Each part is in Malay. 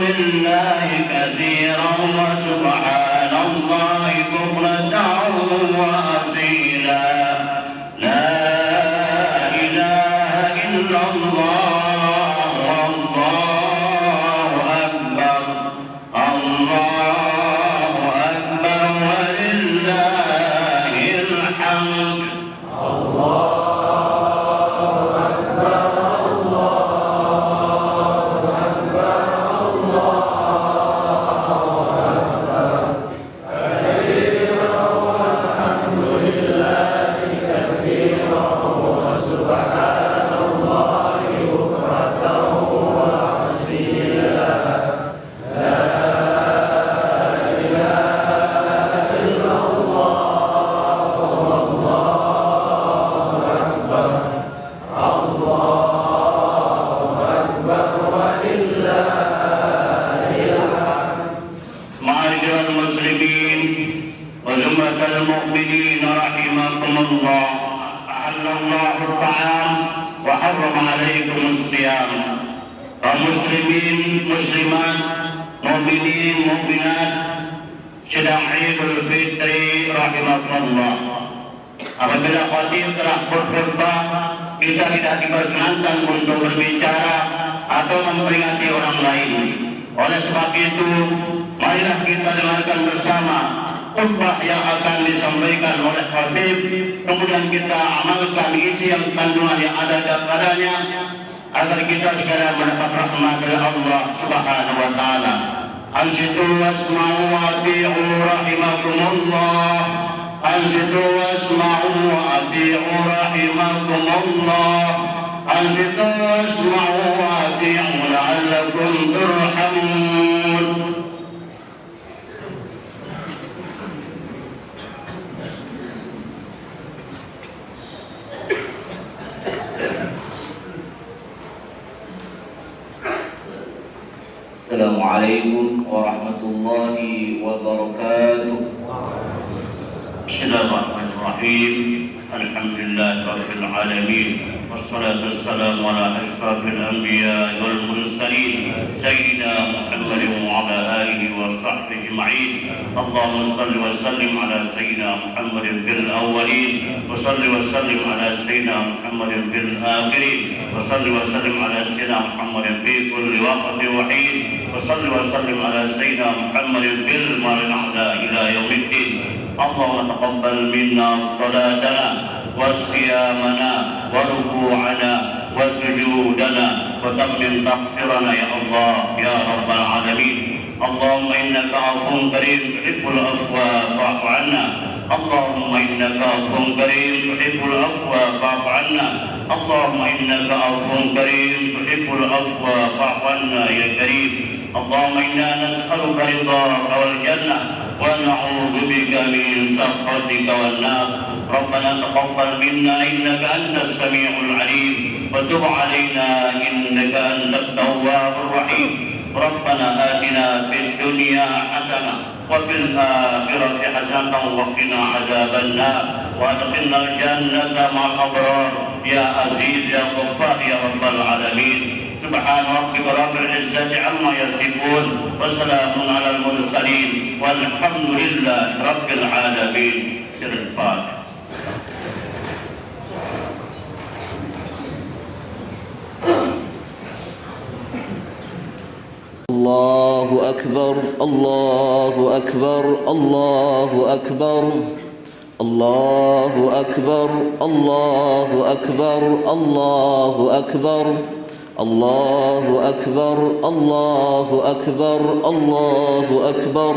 لله كثيرا وسبحان الله بكرة وأصيلا لا إله إلا الله والله أكبر الله أكبر ولله الحمد المؤمنين رحمكم الله. أحل الله الطعام وحرم عليكم الصيام. kaum muslimin, muslimat, mu'minin, mu'minat sedang Idul Fitri rahimakumullah. Apabila khatib telah berkhutbah, kita tidak diperkenankan untuk berbicara atau memperingati orang lain. Oleh sebab itu, marilah kita dengarkan bersama khutbah yang akan disampaikan oleh khatib, kemudian kita amalkan isi yang kandungan yang ada padanya agar kita sekalian mendapat rahmat dari Allah Subhanahu wa taala. Ansitu wasma'u wa ati'u rahimakumullah. Ansitu wasma'u wa ati'u rahimakumullah. Ansitu wasma'u wa ati'u la'allakum turhamun. Assalamualaikum warahmatullahi wabarakatuh. Bismillahirrahmanirrahim. Alhamdulillah rabbil alamin. Wassalatu wassalamu ala asyrafil anbiya wal mursalin sayyidina Muhammadin wa ala alihi wa sahbihi ajma'in. Allahumma salli wa sallim ala sayyidina Muhammadin fil awwalin wa salli wa sallim ala sayyidina Muhammadin fil akhirin wa salli wa sallim ala sayyidina Muhammadin fi kulli waqtin wa hin wa salli wa sallim ala sayyidina Muhammadin fil mar'ala ila yaumiddin. Allahumma taqabbal minna salatana wa siyamana wa ruku'ana wa sujudana wa tammim taqsirana ya Allah ya rabbal alamin. Allahumma innaka afuwwun karim tuhibbul afwa fa'fu 'anna. Allahumma innaka afuwwun karim tuhibbul afwa fa'fu 'anna. Allahumma innaka afuwwun karim tuhibbul afwa fa'fu 'anna ya karim. Allahumma inna nas'aluka ridhaka wal jannah wa na'udzu bika min sakhatika wan nar. Rabbana taqabbal minna innaka antas samiul 'alim wa tub 'alaina innaka antat tawwabur rahim. Rabbana atina fid dunya hasanah wa fil akhirati hasanah wa qina 'adzaban nar wa adkhilnal jannata ma'al abrar ya aziz ya ghaffar ya rabbal alamin. Subhana rabbika rabbil izzati amma yasifun wa salamun 'alal mursalin walhamdulillahi rabbil alamin. Sirrul Fatihah. Allahu akbar, Allahu akbar, Allahu akbar. Allahu akbar, Allahu akbar, Allahu akbar. Allahu akbar, Allahu akbar, Allahu akbar.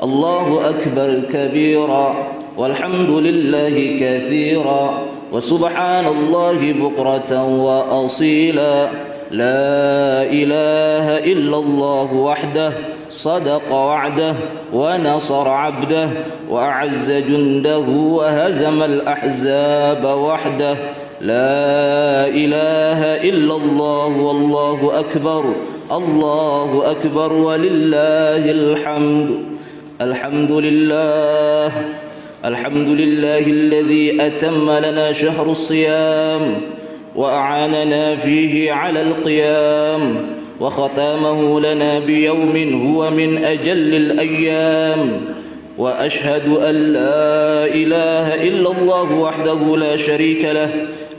Allahu akbar kabira walhamdulillahi kathira wa subhanallahi bukratan wa asila. لا إله إلا الله وحده صدق وعده ونصر عبده وأعز جنده وهزم الأحزاب وحده. لا إله إلا الله والله أكبر الله أكبر ولله الحمد. الحمد لله الحمد لله الذي أتم لنا شهر الصيام وأعاننا فيه على القيام وختامه لنا بيوم هو من أجل الأيام، وأشهد أن لا إله إلا الله وحده لا شريك له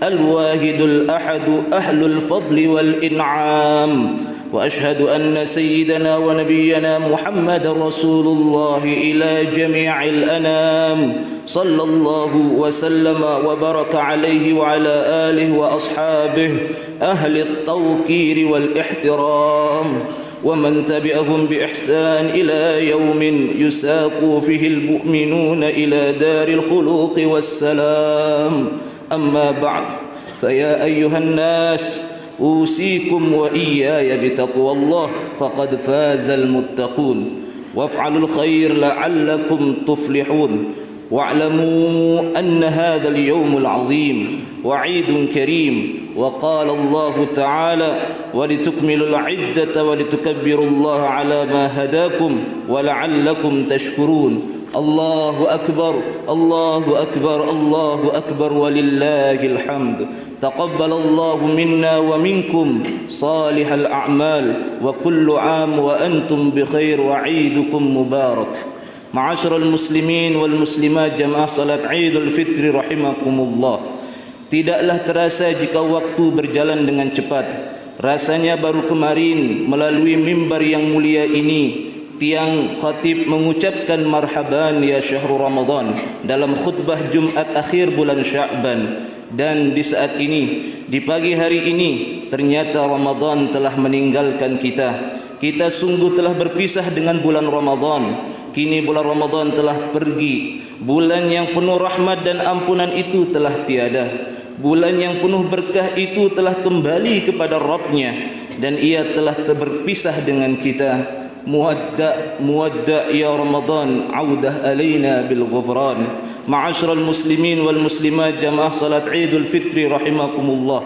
الواحد الأحد أهل الفضل والإنعام، وأشهد أن سيدنا ونبينا محمد رسول الله إلى جميع الأنام، صلى الله وسلم وبارك عليه وعلى آله وأصحابه أهل التوقير والاحترام، ومن تبعهم بإحسان إلى يوم يساق فيه المؤمنون إلى دار الخلود والسلام. أما بعد، فيا أيها الناس أوصيكم وإياي بتقوى الله فقد فاز المتقون، وافعلوا الخير لعلكم تفلحون، واعلموا أن هذا اليوم العظيم وعيد كريم، وقال الله تعالى: ولتكملوا العدة ولتكبروا الله على ما هداكم ولعلكم تشكرون. الله أكبر الله أكبر الله أكبر ولله الحمد. تقبل الله منا ومنكم صالح الأعمال، وكل عام وأنتم بخير وعيدكم مبارك. معاشر المسlimin wal muslimat jamaah salat Idul Fitri rahimakumullah. Tidaklah terasa jika waktu berjalan dengan cepat. Rasanya baru kemarin melalui mimbar yang mulia ini tiang khatib mengucapkan marhaban ya syahrul Ramadan dalam khutbah Jumat akhir bulan Sya'ban. Dan di saat ini, di pagi hari ini, ternyata Ramadan telah meninggalkan kita. Kita sungguh telah berpisah dengan bulan Ramadan. Kini bulan Ramadan telah pergi. Bulan yang penuh rahmat dan ampunan itu telah tiada. Bulan yang penuh berkah itu telah kembali kepada Rabbnya, dan ia telah berpisah dengan kita. Muwadda' ya Ramadan, audah alaina bil ghufran. Ma'asyiral muslimin wal muslimat jamaah salat Idul Fitri rahimakumullah.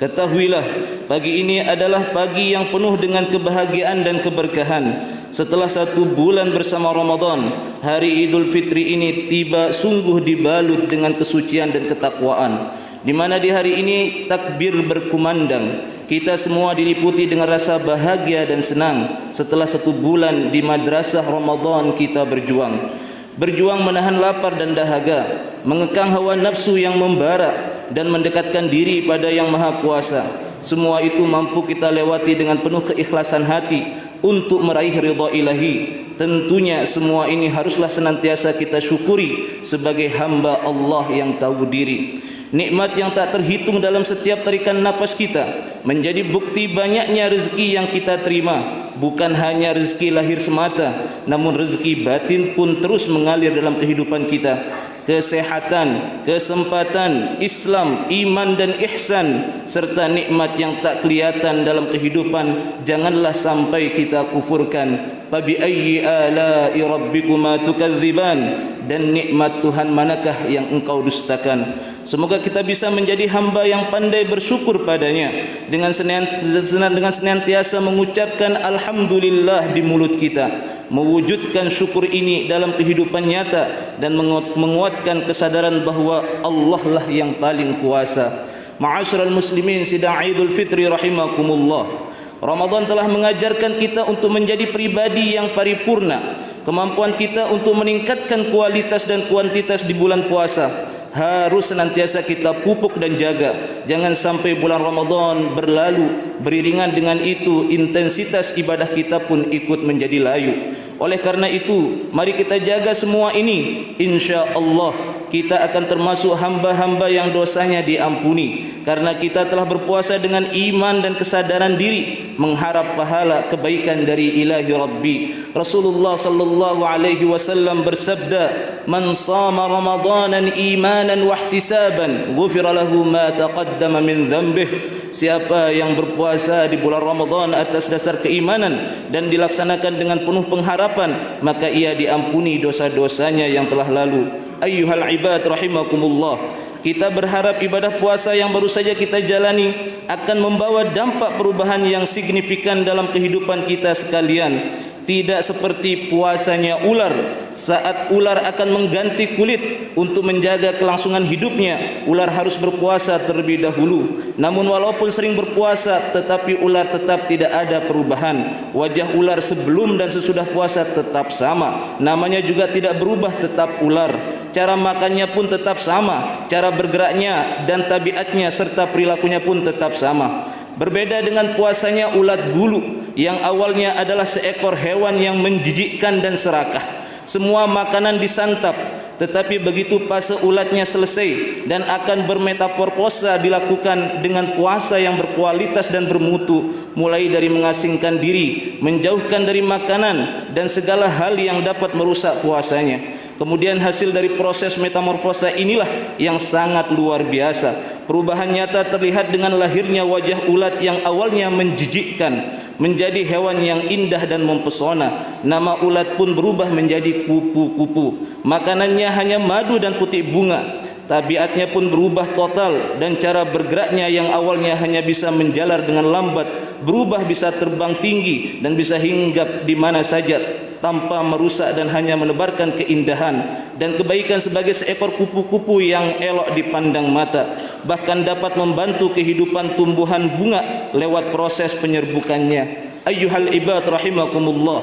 Ketahuilah, pagi ini adalah pagi yang penuh dengan kebahagiaan dan keberkahan. Setelah 1 bulan bersama Ramadan, hari Idul Fitri ini tiba sungguh dibalut dengan kesucian dan ketakwaan, di mana di hari ini takbir berkumandang. Kita semua diliputi dengan rasa bahagia dan senang setelah 1 bulan di madrasah Ramadan kita berjuang menahan lapar dan dahaga, mengekang hawa nafsu yang membara, dan mendekatkan diri pada Yang Maha Kuasa. Semua itu mampu kita lewati dengan penuh keikhlasan hati untuk meraih ridha ilahi. Tentunya semua ini haruslah senantiasa kita syukuri sebagai hamba Allah yang tahu diri. Nikmat yang tak terhitung dalam setiap tarikan napas kita menjadi bukti banyaknya rezeki yang kita terima. Bukan hanya rezeki lahir semata, namun rezeki batin pun terus mengalir dalam kehidupan kita. Kesehatan, kesempatan, Islam, iman dan ihsan, serta nikmat yang tak kelihatan dalam kehidupan, janganlah sampai kita kufurkan. Fabi ayyi ala'i rabbikuma tukadziban, dan nikmat Tuhan manakah yang engkau dustakan. Semoga kita bisa menjadi hamba yang pandai bersyukur padanya dengan senantiasa mengucapkan alhamdulillah di mulut kita, mewujudkan syukur ini dalam kehidupan nyata, dan menguatkan kesadaran bahawa Allah lah yang paling kuasa. Ma'asyiral muslimin sidang Idul Fitri rahimakumullah. Ramadan telah mengajarkan kita untuk menjadi pribadi yang paripurna. Kemampuan kita untuk meningkatkan kualitas dan kuantitas di bulan puasa harus senantiasa kita pupuk dan jaga. Jangan sampai bulan Ramadan berlalu, beriringan dengan itu intensitas ibadah kita pun ikut menjadi layu. Oleh karena itu, mari kita jaga semua ini. Insya-Allah kita akan termasuk hamba-hamba yang dosanya diampuni, karena kita telah berpuasa dengan iman dan kesadaran diri, mengharap pahala kebaikan dari Ilahi Rabbi. Rasulullah sallallahu alaihi wasallam bersabda, "Man shama Ramadanan imanan wa ihtisaban, ghufira lahu ma taqaddama min dhanbihi." Siapa yang berpuasa di bulan Ramadan atas dasar keimanan dan dilaksanakan dengan penuh pengharapan, maka ia diampuni dosa-dosanya yang telah lalu. Ayyuhal ibad rahimakumullah. Kita berharap ibadah puasa yang baru saja kita jalani akan membawa dampak perubahan yang signifikan dalam kehidupan kita sekalian. tidak seperti puasanya ular. Saat ular akan mengganti kulit untuk menjaga kelangsungan hidupnya, ular harus berpuasa terlebih dahulu. Namun walaupun sering berpuasa, tetapi ular tetap tidak ada perubahan. Wajah ular sebelum dan sesudah puasa tetap sama, namanya juga tidak berubah, tetap ular. Cara makannya pun tetap sama, cara bergeraknya dan tabiatnya serta perilakunya pun tetap sama. Berbeda dengan puasanya ulat bulu yang awalnya adalah seekor hewan yang menjijikkan dan serakah. Semua makanan disantap, tetapi begitu fase ulatnya selesai dan akan bermetamorfosa dilakukan dengan puasa yang berkualitas dan bermutu, mulai dari mengasingkan diri, menjauhkan dari makanan dan segala hal yang dapat merusak puasanya. Kemudian hasil dari proses metamorfosa inilah yang sangat luar biasa. Perubahan nyata terlihat dengan lahirnya wajah ulat yang awalnya menjijikkan menjadi hewan yang indah dan mempesona. Nama ulat pun berubah menjadi kupu-kupu. Makanannya hanya madu dan putih bunga. Tabiatnya pun berubah total dan cara bergeraknya yang awalnya hanya bisa menjalar dengan lambat berubah bisa terbang tinggi dan bisa hinggap di mana saja tanpa merusak dan hanya menebarkan keindahan dan kebaikan sebagai seekor kupu-kupu yang elok dipandang mata, bahkan dapat membantu kehidupan tumbuhan bunga lewat proses penyerbukannya. Ayyuhal ibad rahimakumullah,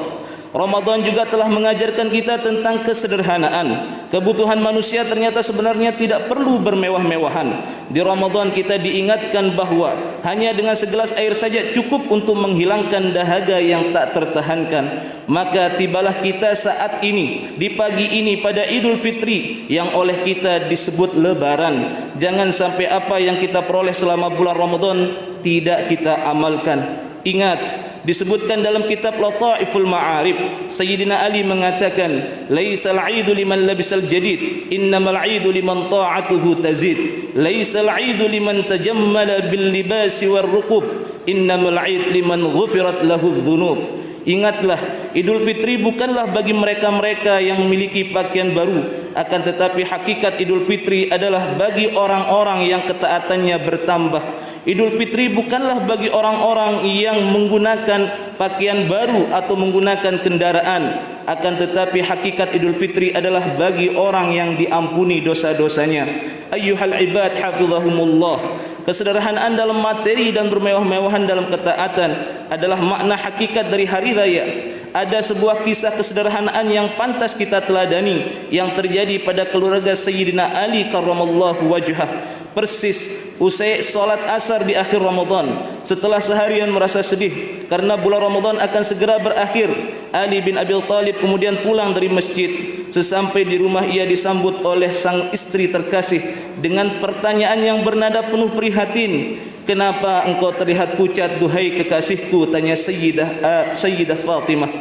Ramadan juga telah mengajarkan kita tentang kesederhanaan. Kebutuhan manusia ternyata sebenarnya tidak perlu bermewah-mewahan. Di Ramadan kita diingatkan bahwa hanya dengan segelas air saja cukup untuk menghilangkan dahaga yang tak tertahankan. Maka tibalah kita saat ini, di pagi ini pada Idul Fitri yang oleh kita disebut Lebaran. Jangan sampai apa yang kita peroleh selama bulan Ramadan tidak kita amalkan. Ingat, disebutkan dalam kitab Lataiful Ma'arif, Sayyidina Ali mengatakan, laisal 'aidu liman labisal jadid, innamal 'aidu liman ta'atuhu tazid. Laisal 'aidu liman tajammala bil libasi war ruqub, innamal 'aid liman ghufirat lahu dzunub. Ingatlah, Idul Fitri bukanlah bagi mereka-mereka yang memiliki pakaian baru, akan tetapi hakikat Idul Fitri adalah bagi orang-orang yang ketaatannya bertambah. Idul Fitri bukanlah bagi orang-orang yang menggunakan pakaian baru atau menggunakan kendaraan, akan tetapi hakikat Idul Fitri adalah bagi orang yang diampuni dosa-dosanya. Ayyuhal ibad hafizahumullah, kesederhanaan dalam materi dan bermewah-mewahan dalam ketaatan adalah makna hakikat dari hari raya. Ada sebuah kisah kesederhanaan yang pantas kita teladani yang terjadi pada keluarga Sayyidina Ali karramallahu wajhah. Persis usai solat asar di akhir Ramadan, setelah seharian merasa sedih karena bulan Ramadan akan segera berakhir, Ali bin Abi Thalib kemudian pulang dari masjid. Sesampai di rumah ia disambut oleh sang istri terkasih dengan pertanyaan yang bernada penuh prihatin. Kenapa engkau terlihat pucat duhai kekasihku? Tanya Sayyidah Fatimah.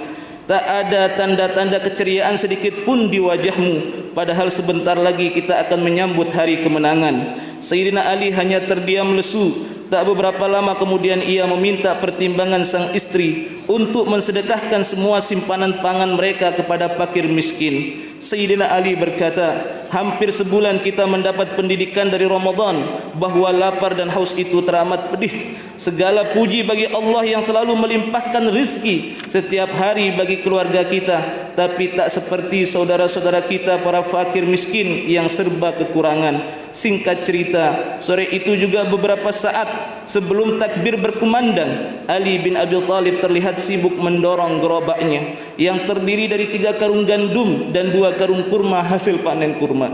Tak ada tanda-tanda keceriaan sedikit pun di wajahmu, padahal sebentar lagi kita akan menyambut hari kemenangan. Sayyidina Ali hanya terdiam lesu. Tak beberapa lama kemudian ia meminta pertimbangan sang istri untuk mensedekahkan semua simpanan pangan mereka kepada fakir miskin. Sayyidina Ali berkata, hampir sebulan kita mendapat pendidikan dari Ramadan bahwa lapar dan haus itu teramat pedih. Segala puji bagi Allah yang selalu melimpahkan rezeki setiap hari bagi keluarga kita, tapi tak seperti saudara-saudara kita para fakir miskin yang serba kekurangan. Singkat cerita, sore itu juga beberapa saat sebelum takbir berkumandang, Ali bin Abi Thalib terlihat sibuk mendorong gerobaknya yang terdiri dari 3 karung gandum dan 2 karung kurma hasil panen kurma.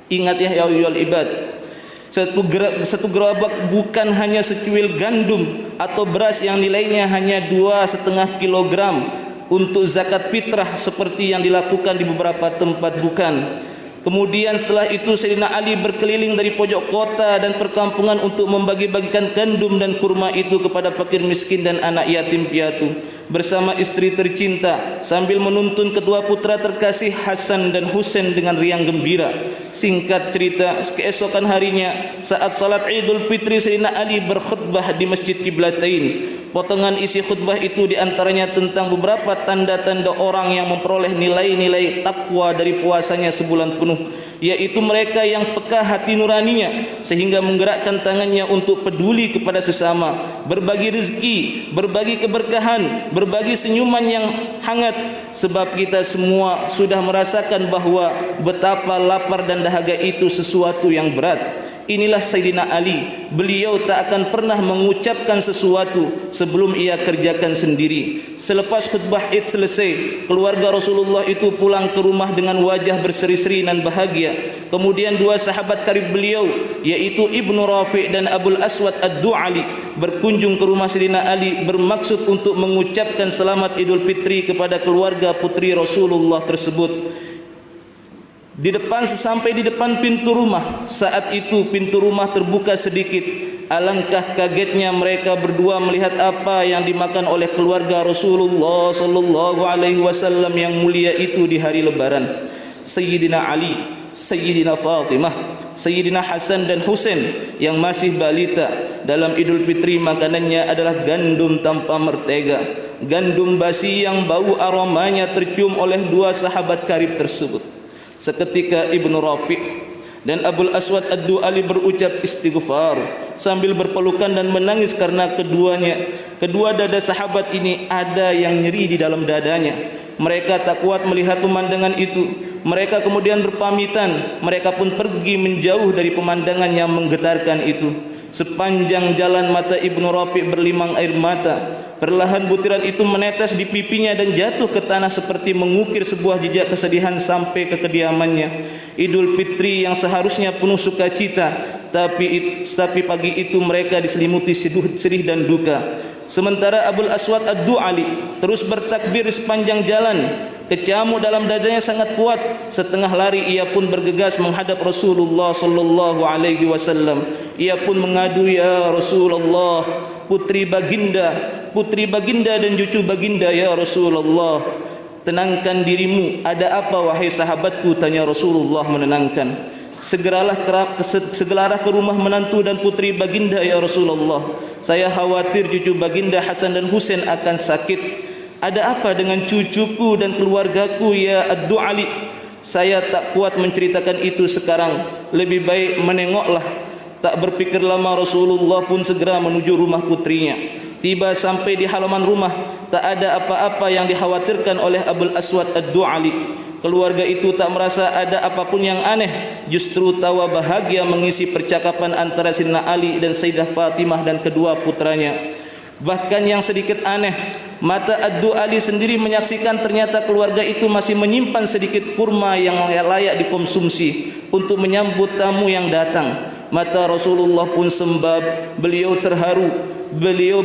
Ingat ya ayyuhal ibad, satu gerobak bukan hanya secuil gandum atau beras yang nilainya hanya 2,5 kilogram untuk zakat fitrah seperti yang dilakukan di beberapa tempat, bukan. Kemudian setelah itu Sayyidina Ali berkeliling dari pojok kota dan perkampungan untuk membagi-bagikan gandum dan kurma itu kepada fakir miskin dan anak yatim piatu bersama istri tercinta sambil menuntun kedua putra terkasih Hasan dan Husain dengan riang gembira. Singkat cerita, keesokan harinya saat salat Idul Fitri, Sayyidina Ali berkhutbah di Masjid Qiblatain. Potongan isi khutbah itu diantaranya tentang beberapa tanda-tanda orang yang memperoleh nilai-nilai takwa dari puasanya sebulan penuh. yaitu mereka yang peka hati nuraninya sehingga menggerakkan tangannya untuk peduli kepada sesama, berbagi rezeki, berbagi keberkahan, berbagi senyuman yang hangat. Sebab kita semua sudah merasakan bahwa betapa lapar dan dahaga itu sesuatu yang berat. Inilah Sayyidina Ali. Beliau tak akan pernah mengucapkan sesuatu sebelum ia kerjakan sendiri. Selepas khutbah Id selesai, keluarga Rasulullah itu pulang ke rumah dengan wajah berseri-seri dan bahagia. Kemudian dua sahabat karib beliau, yaitu Ibnu Rafi' dan Abul Aswad Ad-Du'ali, berkunjung ke rumah Sayyidina Ali bermaksud untuk mengucapkan selamat Idul Fitri kepada keluarga putri Rasulullah tersebut. Sesampai di depan pintu rumah, saat itu pintu rumah terbuka sedikit. Alangkah kagetnya mereka berdua melihat apa yang dimakan oleh keluarga Rasulullah sallallahu alaihi wasallam yang mulia itu di hari Lebaran. Sayyidina Ali, Sayyidina Fatimah, Sayyidina Hasan dan Husain yang masih balita. Dalam Idul Fitri makanannya adalah gandum tanpa mentega, gandum basi yang bau aromanya tercium oleh dua sahabat karib tersebut. Seketika Ibnu Rafi' dan Abul Aswad Ad-Du'ali berucap istighfar sambil berpelukan dan menangis karena kedua dada sahabat ini ada yang nyeri di dalam dadanya. Mereka tak kuat melihat pemandangan itu. Mereka kemudian berpamitan. Mereka pun pergi menjauh dari pemandangan yang menggetarkan itu. Sepanjang jalan mata Ibnu Rafi' berlimang air mata. Perlahan butiran itu menetes di pipinya dan jatuh ke tanah seperti mengukir sebuah jejak kesedihan sampai ke kediamannya. Idul Fitri yang seharusnya penuh sukacita, tapi pagi itu mereka diselimuti sedih dan duka. Sementara Abul Aswad Ad-Du'ali terus bertakbir sepanjang jalan. Kecamuk dalam dadanya sangat kuat. Setengah lari ia pun bergegas menghadap Rasulullah sallallahu alaihi wasallam. Ia pun mengadu, "Ya Rasulullah, putri baginda dan cucu baginda, ya Rasulullah, tenangkan dirimu. Ada apa wahai sahabatku?" tanya Rasulullah menenangkan. Segeralah ke rumah menantu dan putri baginda, ya Rasulullah. Saya khawatir cucu baginda Hasan dan Husain akan sakit. Ada apa dengan cucuku dan keluargaku, ya Ad-Du'ali? Saya tak kuat menceritakan itu sekarang. Lebih baik menengoklah. Tak berpikir lama Rasulullah pun segera menuju rumah putrinya. Tiba sampai di halaman rumah, tak ada apa-apa yang dikhawatirkan oleh Abul Aswad Ad-Du'ali. Keluarga itu tak merasa ada apapun yang aneh. Justru tawa bahagia mengisi percakapan antara Sayyidina Ali dan Sayyidah Fatimah dan kedua putranya. Bahkan yang sedikit aneh, mata Ad-Du'ali sendiri menyaksikan ternyata keluarga itu masih menyimpan sedikit kurma yang layak dikonsumsi untuk menyambut tamu yang datang. Mata Rasulullah pun sembab. Beliau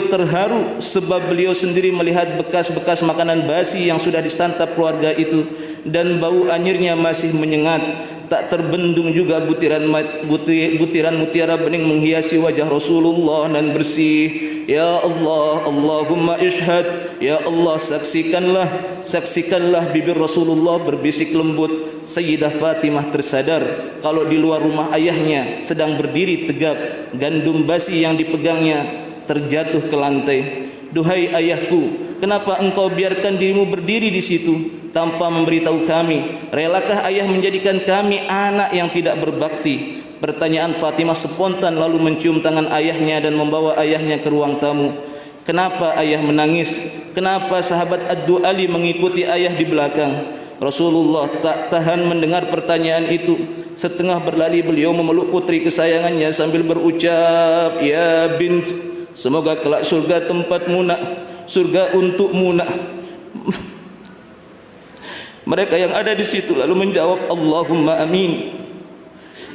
terharu sebab beliau sendiri melihat bekas-bekas makanan basi yang sudah disantap keluarga itu, dan bau anyirnya masih menyengat. Tak terbendung juga butiran mutiara bening menghiasi wajah Rasulullah dan bersih. Ya Allah, Allahumma ishhad. Ya Allah, saksikanlah bibir Rasulullah berbisik lembut. Sayyidah Fatimah tersadar kalau di luar rumah ayahnya sedang berdiri tegap. Gandum basi yang dipegangnya terjatuh ke lantai. Duhai ayahku, kenapa engkau biarkan dirimu berdiri di situ tanpa memberitahu kami? Relakah ayah menjadikan kami anak yang tidak berbakti? Pertanyaan Fatimah spontan, lalu mencium tangan ayahnya dan membawa ayahnya ke ruang tamu. Kenapa ayah menangis? Kenapa sahabat Ad-Du'ali mengikuti ayah di belakang? Rasulullah tak tahan mendengar pertanyaan itu. Setengah berlari beliau memeluk putri kesayangannya sambil berucap, "Ya bint, semoga kelak surga tempatmu nak, surga untukmu nak." Mereka yang ada di situ lalu menjawab, "Allahumma amin."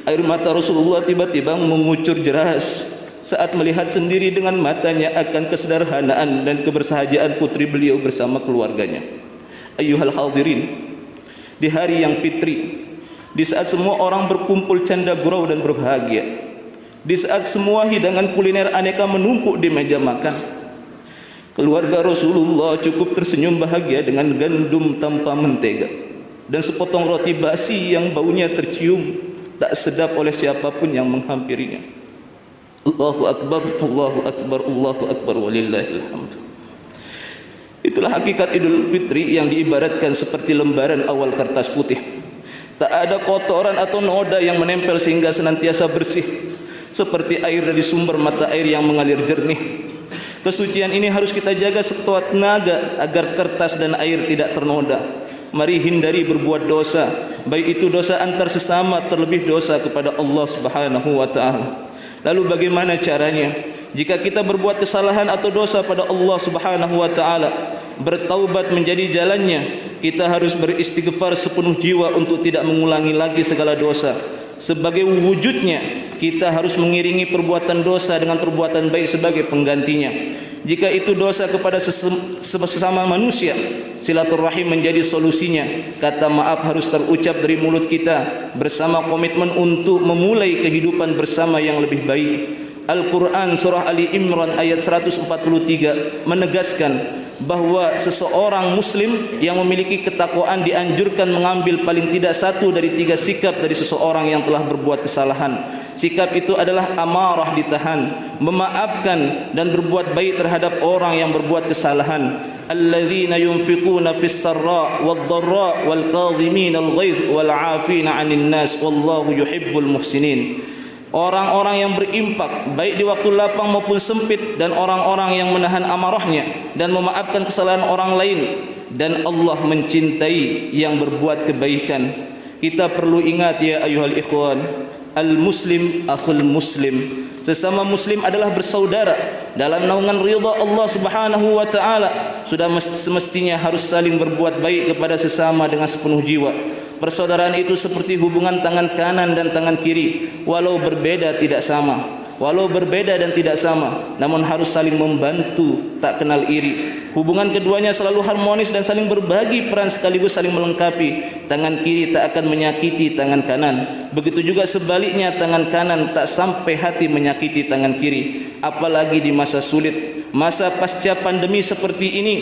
Air mata Rasulullah tiba-tiba mengucur deras saat melihat sendiri dengan matanya akan kesederhanaan dan kebersahajaan putri beliau bersama keluarganya. Ayyuhal hadirin, di hari yang fitri, di saat semua orang berkumpul canda gurau dan berbahagia, di saat semua hidangan kuliner aneka menumpuk di meja makan, keluarga Rasulullah cukup tersenyum bahagia dengan gandum tanpa mentega dan sepotong roti basi yang baunya tercium tak sedap oleh siapapun yang menghampirinya. Allahu Akbar, Allahu Akbar, Allahu Akbar, walillahil hamd. Itulah hakikat Idul Fitri yang diibaratkan seperti lembaran awal kertas putih. Tak ada kotoran atau noda yang menempel sehingga senantiasa bersih, seperti air dari sumber mata air yang mengalir jernih. Kesucian ini harus kita jaga sekuat tenaga agar kertas dan air tidak ternoda. Mari hindari berbuat dosa, baik itu dosa antar sesama, terlebih dosa kepada Allah Subhanahu wa taala. Lalu bagaimana caranya? Jika kita berbuat kesalahan atau dosa pada Allah Subhanahu wa taala, bertaubat menjadi jalannya. Kita harus beristighfar sepenuh jiwa untuk tidak mengulangi lagi segala dosa. Sebagai wujudnya, kita harus mengiringi perbuatan dosa dengan perbuatan baik sebagai penggantinya. Jika itu dosa kepada sesama manusia, silaturahim menjadi solusinya. Kata maaf harus terucap dari mulut kita bersama komitmen untuk memulai kehidupan bersama yang lebih baik. Al-Quran surah Ali Imran ayat 143 menegaskan bahwa seseorang muslim yang memiliki ketakwaan dianjurkan mengambil paling tidak 1 dari 3 sikap dari seseorang yang telah berbuat kesalahan. Sikap itu adalah amarah, ditahan, memaafkan dan berbuat baik terhadap orang yang berbuat kesalahan. Alladzina yunfiquna fis sarra wad dharra wal kadhimina al ghaidh wal 'afina 'anil nas wallahu yuhibbul muhsinin. Orang-orang yang berimpak baik di waktu lapang maupun sempit, dan orang-orang yang menahan amarahnya dan memaafkan kesalahan orang lain, dan Allah mencintai yang berbuat kebaikan. Kita perlu ingat ya ayuhal ikhwan, al-muslim akhul muslim. Sesama muslim adalah bersaudara dalam naungan ridha Allah Subhanahu wa taala. Sudah semestinya harus saling berbuat baik kepada sesama dengan sepenuh jiwa. Persaudaraan itu seperti hubungan tangan kanan dan tangan kiri, walau berbeda tidak sama. Walau berbeda dan tidak sama, namun harus saling membantu, tak kenal iri. Hubungan keduanya selalu harmonis dan saling berbagi peran sekaligus saling melengkapi. Tangan kiri tak akan menyakiti tangan kanan. Begitu juga sebaliknya, tangan kanan tak sampai hati menyakiti tangan kiri. Apalagi di masa sulit, masa pasca pandemi seperti ini,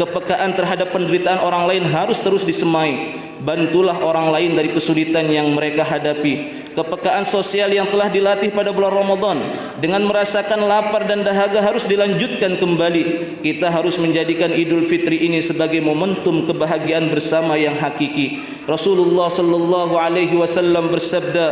kepekaan terhadap penderitaan orang lain harus terus disemai. Bantulah orang lain dari kesulitan yang mereka hadapi. Kepekaan sosial yang telah dilatih pada bulan Ramadan dengan merasakan lapar dan dahaga harus dilanjutkan kembali. Kita harus menjadikan Idul Fitri ini sebagai momentum kebahagiaan bersama yang hakiki. Rasulullah sallallahu alaihi wasallam bersabda,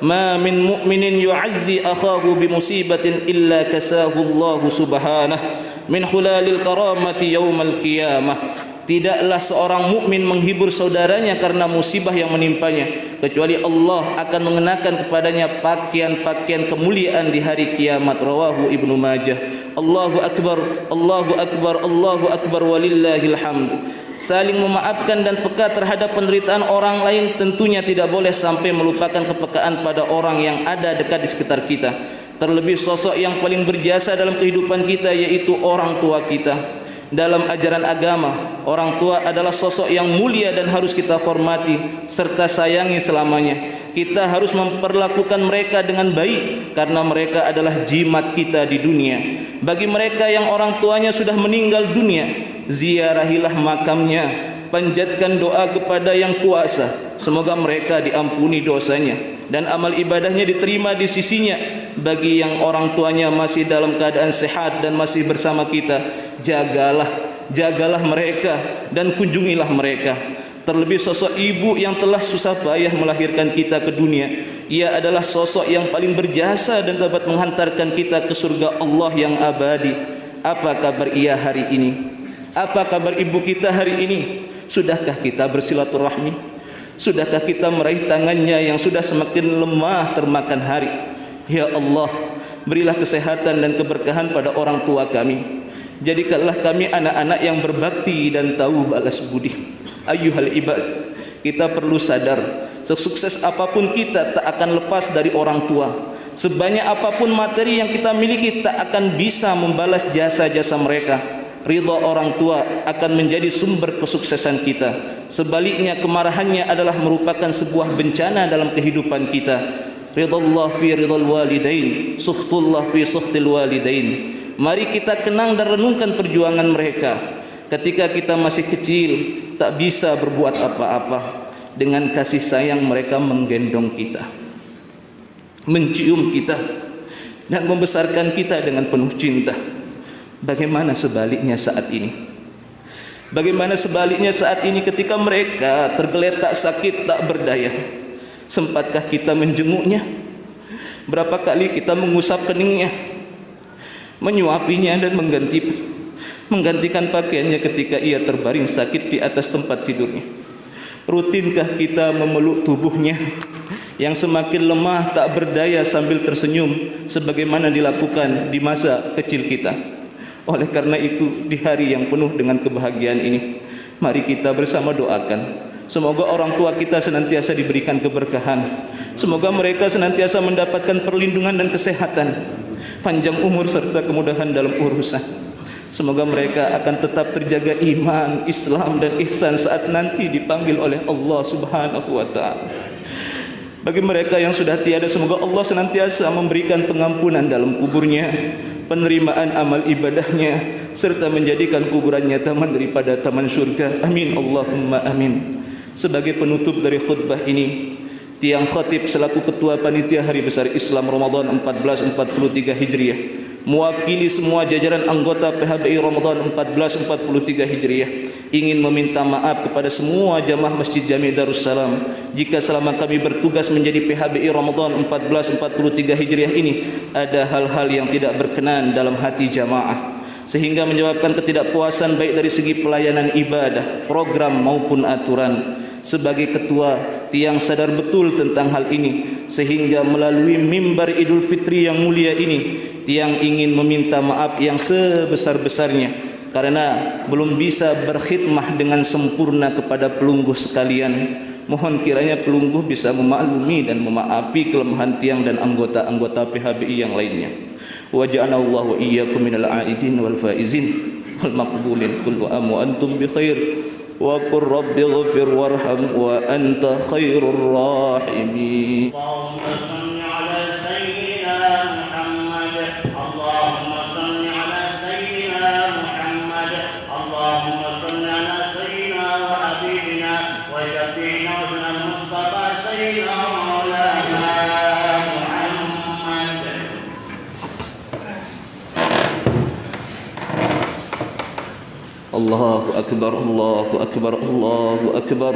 "Ma min mu'minin yu'azzi akhahu bi musibatin illa kasahu Allah subhanahu min hulalil karamati yaumal qiyamah." Tidaklah seorang mukmin menghibur saudaranya karena musibah yang menimpanya, kecuali Allah akan mengenakan kepadanya pakaian-pakaian kemuliaan di hari kiamat. Rawahu Ibnu Majah. Allahu akbar, Allahu akbar, Allahu akbar walillahil hamd. Saling memaafkan dan peka terhadap penderitaan orang lain tentunya tidak boleh sampai melupakan kepekaan pada orang yang ada dekat di sekitar kita. Terlebih sosok yang paling berjasa dalam kehidupan kita, yaitu orang tua kita. Dalam ajaran agama, orang tua adalah sosok yang mulia dan harus kita hormati serta sayangi selamanya. Kita harus memperlakukan mereka dengan baik karena mereka adalah jimat kita di dunia. Bagi mereka yang orang tuanya sudah meninggal dunia, ziarahilah makamnya, panjatkan doa kepada yang kuasa, semoga mereka diampuni dosanya dan amal ibadahnya diterima di sisinya. Bagi yang orang tuanya masih dalam keadaan sehat dan masih bersama kita, jagalah mereka dan kunjungilah mereka. Terlebih sosok ibu yang telah susah payah melahirkan kita ke dunia, ia adalah sosok yang paling berjasa dan dapat menghantarkan kita ke surga Allah yang abadi. Apa kabar ia hari ini? Apa kabar ibu kita hari ini? Sudahkah kita bersilaturahmi? Sudahkah kita meraih tangannya yang sudah semakin lemah termakan hari? Ya Allah, berilah kesehatan dan keberkahan pada orang tua kami. Jadikanlah kami anak-anak yang berbakti dan tahu balas budi. Ayyuhal ibad, kita perlu sadar, sesukses apapun kita tak akan lepas dari orang tua. Sebanyak apapun materi yang kita miliki tak akan bisa membalas jasa-jasa mereka. Ridha orang tua akan menjadi sumber kesuksesan kita. Sebaliknya, kemarahannya adalah merupakan sebuah bencana dalam kehidupan kita. Ridallah fi ridal walidain, sukhtullah fi sukhtil walidain. Mari kita kenang dan renungkan perjuangan mereka. Ketika kita masih kecil, tak bisa berbuat apa-apa. Dengan kasih sayang mereka menggendong kita, mencium kita, dan membesarkan kita dengan penuh cinta. Bagaimana sebaliknya saat ini? Bagaimana sebaliknya saat ini ketika mereka tergeletak sakit tak berdaya, sempatkah kita menjenguknya? Berapa kali kita mengusap keningnya, menyuapinya dan menggantikan pakaiannya ketika ia terbaring sakit di atas tempat tidurnya? Rutinkah kita memeluk tubuhnya yang semakin lemah tak berdaya sambil tersenyum sebagaimana dilakukan di masa kecil kita? Oleh karena itu, di hari yang penuh dengan kebahagiaan ini, mari kita bersama doakan semoga orang tua kita senantiasa diberikan keberkahan, semoga mereka senantiasa mendapatkan perlindungan dan kesehatan, panjang umur serta kemudahan dalam urusan. Semoga mereka akan tetap terjaga iman, Islam dan ihsan saat nanti dipanggil oleh Allah Subhanahu wa taala. Bagi mereka yang sudah tiada, semoga Allah senantiasa memberikan pengampunan dalam kuburnya, penerimaan amal ibadahnya, serta menjadikan kuburannya taman daripada taman syurga. Amin Allahumma amin. Sebagai penutup dari khutbah ini, tiang khatib selaku ketua panitia Hari Besar Islam Ramadan 1443 Hijriah, mewakili semua jajaran anggota PHBI Ramadan 1443 Hijriah, ingin meminta maaf kepada semua jamaah Masjid Jami' Darussalam jika selama kami bertugas menjadi PHBI Ramadan 1443 Hijriah ini ada hal-hal yang tidak berkenan dalam hati jamaah sehingga menyebabkan ketidakpuasan baik dari segi pelayanan ibadah, program maupun aturan. Sebagai ketua, tiang sadar betul tentang hal ini sehingga melalui mimbar Idul Fitri yang mulia ini tiang ingin meminta maaf yang sebesar-besarnya karena belum bisa berkhidmah dengan sempurna kepada pelungguh sekalian. Mohon kiranya pelungguh bisa memaklumi dan memaafi kelemahan tiang dan anggota-anggota PHBI yang lainnya. Wa ja'ala Allah wa iyyakum minal a'idin wal faizin wal maqbulin kullu am wa antum bi khair wa qur rabbi ighfir warham wa anta khairur rahimin. Allahu akbar, Allahu akbar, Allahu akbar,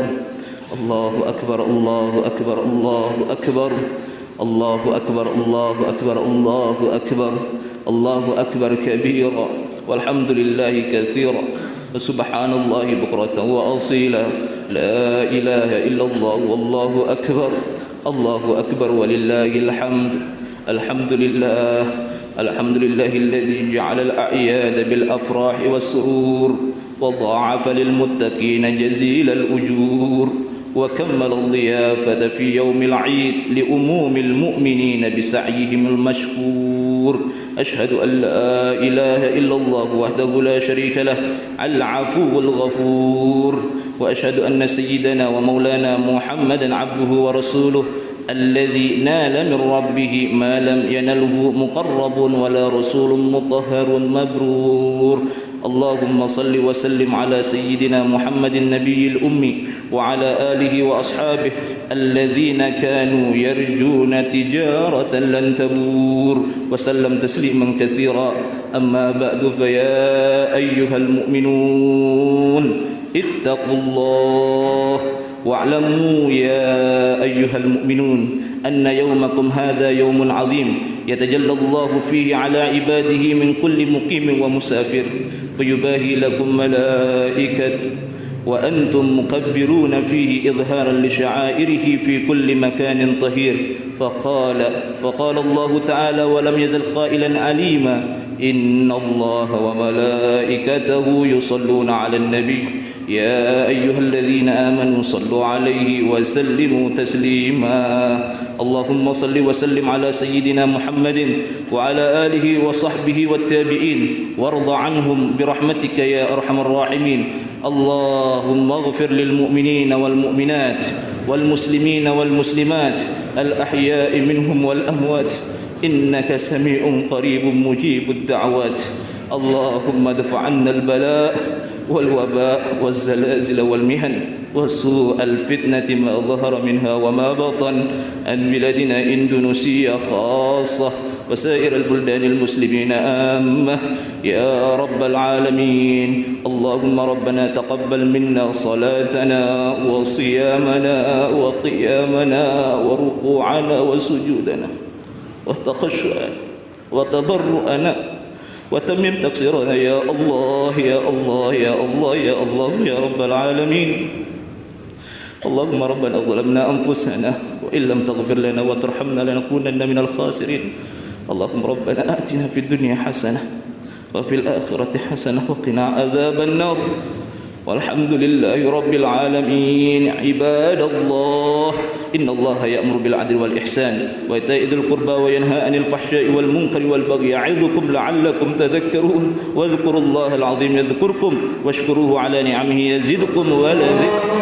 Allahu akbar, Allahu akbar, Allahu akbar, Allahu akbar, Allahu akbar, Allahu akbar, Allahu akbar kabira, walhamdulillahi katsira, subhanallahi bukratan wa asila, la ilaha illallah, wallahu akbar, Allahu akbar walillahil hamd. Alhamdulillah, alhamdulillahilladzi ja'ala al-a'yada bil afrahi was surur wa dha'afa lil muttaqina jazilal ujur wa kammala al-dhiyafata fi yawmil 'id li umumil mu'minina bi sa'yihimil mashkur. Ashhadu an la ilaha illallah wahdahu la sharika lah al-'afuwwul ghafur wa ashhadu anna sayyidana wa maulana Muhammadan 'abduhu wa rasuluh الذي نال من ربه ما لم ينله مقرب ولا رسول مطهر مبرور. اللهم صل وسلم على سيدنا محمد النبي الأمي وعلى آله وأصحابه الذين كانوا يرجون تجارة لن تبور وسلم تسليما كثيرا. أما بعد فيا أيها المؤمنون اتقوا الله واعلموا يا أيها المؤمنون أن يومكم هذا يوم عظيم يتجلى الله فيه على عباده من كل مقيم ومسافر ويباهي لكم ملائكة وأنتم مكبرون فيه إظهارا لشعائره في كل مكان طهير. فقال الله تعالى ولم يزل قائلا عليما إن الله وملائكته يصلون على النبي يا أيها الذين آمنوا صلوا عليه وسلموا تسليما. اللهم صل وسلم على سيدنا محمد وعلى آله وصحبه والتابعين وارض عنهم برحمتك يا أرحم الراحمين. اللهم اغفر للمؤمنين والمؤمنات والمسلمين والمسلمات الأحياء منهم والأموات إنك سميع قريب مجيب الدعوات. اللهم ادفع عنا البلاء والوباء والزلازل والمحن وسوء الفتنة ما ظهر منها وما بطن عن بلادنا إندونيسيا خاصة وسائر البلدان المسلمين عامة يا رب العالمين. اللهم ربنا تقبل منا صلاتنا وصيامنا وقيامنا وركوعنا وسجودنا وتخشعنا وتضرعنا وتمم تقصيرنا يا الله يا الله يا الله يا الله يا رب العالمين. اللهم ربنا ظلمنا أنفسنا وإن لم تغفر لنا وترحمنا لنكونن من الخاسرين. اللهم ربنا آتنا في الدنيا حسنة وفي الآخرة حسنة وقنا عذاب النار. والحمد لله رب العالمين. عباد الله إن الله يأمر بالعدل والإحسان وإيتاء ذي القربى وينهى عن الفحشاء والمنكر والبغي يعظكم لعلكم تذكرون. واذكروا الله العظيم يذكركم واشكروه على نعمه يزدكم ولذكر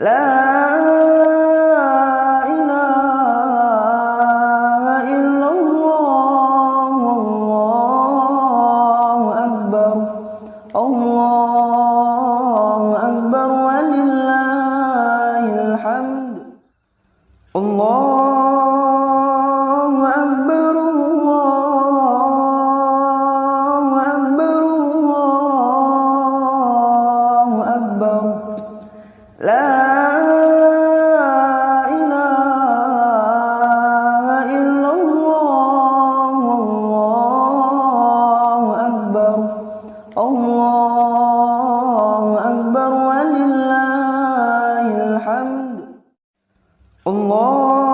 لا إله إلا الله والله أكبر الله أكبر ولله الحمد الله أكبر الله أكبر الله أكبر لا إله إلا الله والله أكبر الله أكبر ولله الحمد الله